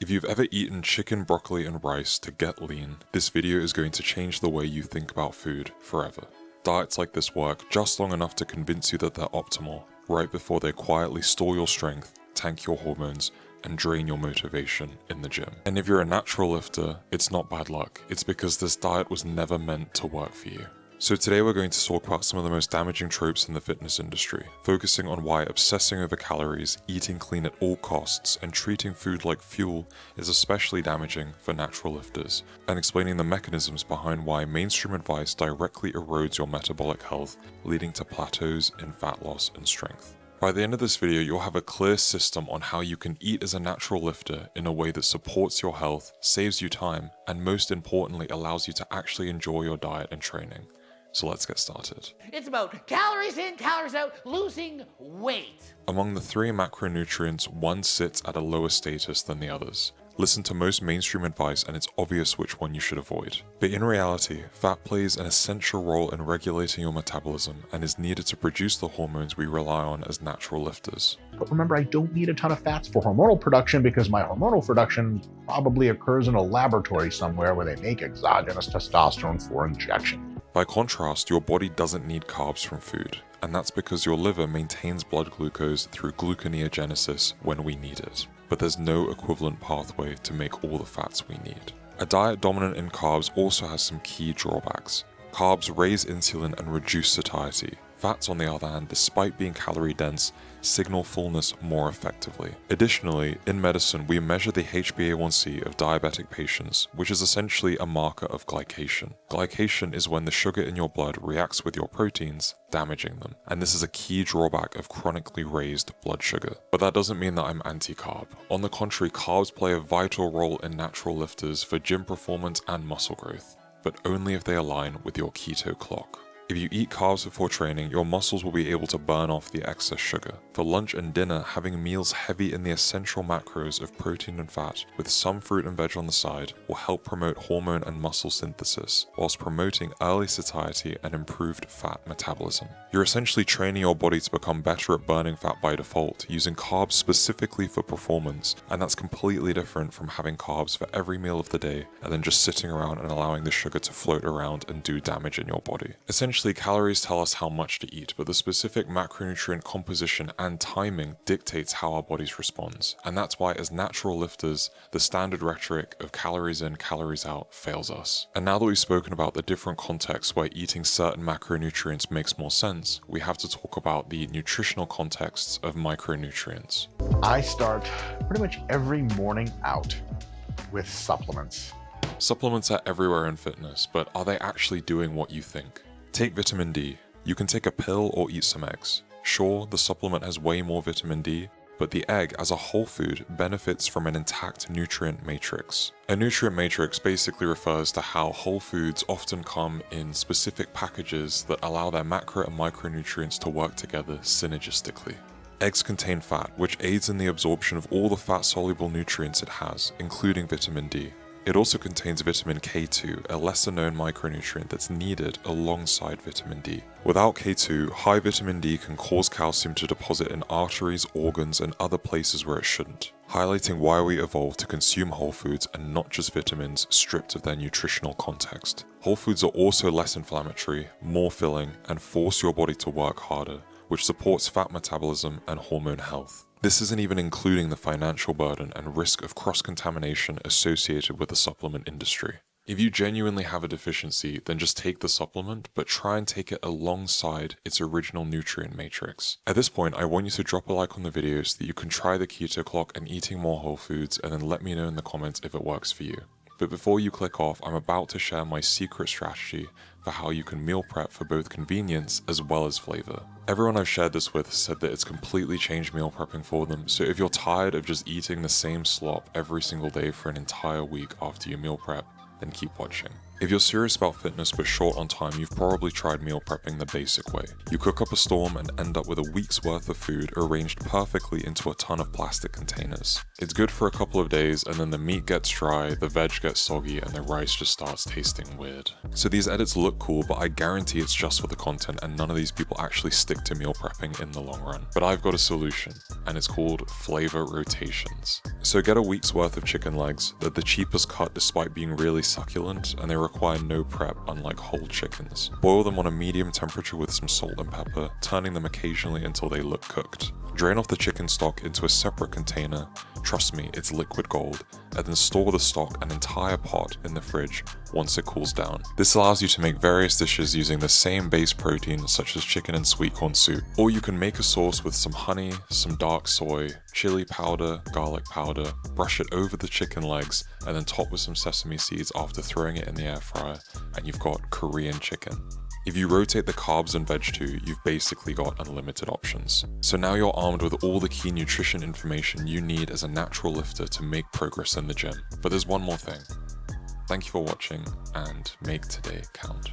If you've ever eaten chicken, broccoli, and rice to get lean, this video is going to change the way you think about food forever. Diets like this work just long enough to convince you that they're optimal, right before they quietly store your strength, tank your hormones, and drain your motivation in the gym. And if you're a natural lifter, it's not bad luck. It's because this diet was never meant to work for you. So today we're going to talk about some of the most damaging tropes in the fitness industry, focusing on why obsessing over calories, eating clean at all costs, and treating food like fuel is especially damaging for natural lifters, and explaining the mechanisms behind why mainstream advice directly erodes your metabolic health, leading to plateaus in fat loss and strength. By the end of this video, you'll have a clear system on how you can eat as a natural lifter in a way that supports your health, saves you time, and most importantly allows you to actually enjoy your diet and training. So let's get started. It's about calories in, calories out, losing weight. Among the three macronutrients, one sits at a lower status than the others. Listen to most mainstream advice and it's obvious which one you should avoid. But in reality, fat plays an essential role in regulating your metabolism and is needed to produce the hormones we rely on as natural lifters. But remember, I don't need a ton of fats for hormonal production because my hormonal production probably occurs in a laboratory somewhere where they make exogenous testosterone for injection. By contrast, your body doesn't need carbs from food, and that's because your liver maintains blood glucose through gluconeogenesis when we need it. But there's no equivalent pathway to make all the fats we need. A diet dominant in carbs also has some key drawbacks. Carbs raise insulin and reduce satiety. Fats, on the other hand, despite being calorie dense, signal fullness more effectively. Additionally, in medicine, we measure the HbA1c of diabetic patients, which is essentially a marker of glycation. Glycation is when the sugar in your blood reacts with your proteins, damaging them. And this is a key drawback of chronically raised blood sugar. But that doesn't mean that I'm anti-carb. On the contrary, carbs play a vital role in natural lifters for gym performance and muscle growth, but only if they align with your keto clock. If you eat carbs before training, your muscles will be able to burn off the excess sugar. For lunch and dinner, having meals heavy in the essential macros of protein and fat, with some fruit and veg on the side, will help promote hormone and muscle synthesis, whilst promoting early satiety and improved fat metabolism. You're essentially training your body to become better at burning fat by default, using carbs specifically for performance, and that's completely different from having carbs for every meal of the day, and then just sitting around and allowing the sugar to float around and do damage in your body. Essentially, calories tell us how much to eat, but the specific macronutrient composition and timing dictates how our bodies respond. And that's why, as natural lifters, the standard rhetoric of calories in, calories out fails us. And now that we've spoken about the different contexts where eating certain macronutrients makes more sense, we have to talk about the nutritional contexts of micronutrients. I start pretty much every morning out with supplements. Supplements are everywhere in fitness, but are they actually doing what you think? Take vitamin D. You can take a pill or eat some eggs. Sure, the supplement has way more vitamin D, but the egg as a whole food benefits from an intact nutrient matrix. A nutrient matrix basically refers to how whole foods often come in specific packages that allow their macro and micronutrients to work together synergistically. Eggs contain fat, which aids in the absorption of all the fat-soluble nutrients it has, including vitamin D. It also contains vitamin K2, a lesser-known micronutrient that's needed alongside vitamin D. Without K2, high vitamin D can cause calcium to deposit in arteries, organs, and other places where it shouldn't, highlighting why we evolved to consume whole foods and not just vitamins stripped of their nutritional context. Whole foods are also less inflammatory, more filling, and force your body to work harder, which supports fat metabolism and hormone health. This isn't even including the financial burden and risk of cross-contamination associated with the supplement industry. If you genuinely have a deficiency, then just take the supplement, but try and take it alongside its original nutrient matrix. At this point, I want you to drop a like on the video so that you can try the keto clock and eating more whole foods, and then let me know in the comments if it works for you. But before you click off, I'm about to share my secret strategy for how you can meal prep for both convenience as well as flavor. Everyone I've shared this with said that it's completely changed meal prepping for them, so if you're tired of just eating the same slop every single day for an entire week after you meal prep, then keep watching. If you're serious about fitness but short on time, you've probably tried meal prepping the basic way. You cook up a storm and end up with a week's worth of food arranged perfectly into a ton of plastic containers. It's good for a couple of days, and then the meat gets dry, the veg gets soggy, and the rice just starts tasting weird. So these edits look cool, but I guarantee it's just for the content, and none of these people actually stick to meal prepping in the long run. But I've got a solution, and it's called flavor rotations. So get a week's worth of chicken legs. They're the cheapest cut despite being really succulent, and they require no prep unlike whole chickens. Boil them on a medium temperature with some salt and pepper, turning them occasionally until they look cooked. Drain off the chicken stock into a separate container, trust me, it's liquid gold, and then store the stock an entire pot in the fridge once it cools down. This allows you to make various dishes using the same base protein such as chicken and sweet corn soup. Or you can make a sauce with some honey, some dark soy, chili powder, garlic powder, brush it over the chicken legs, and then top with some sesame seeds after throwing it in the air fryer, and you've got Korean chicken. If you rotate the carbs and veg too, you've basically got unlimited options. So now you're armed with all the key nutrition information you need as a natural lifter to make progress in the gym. But there's one more thing. Thank you for watching, and make today count.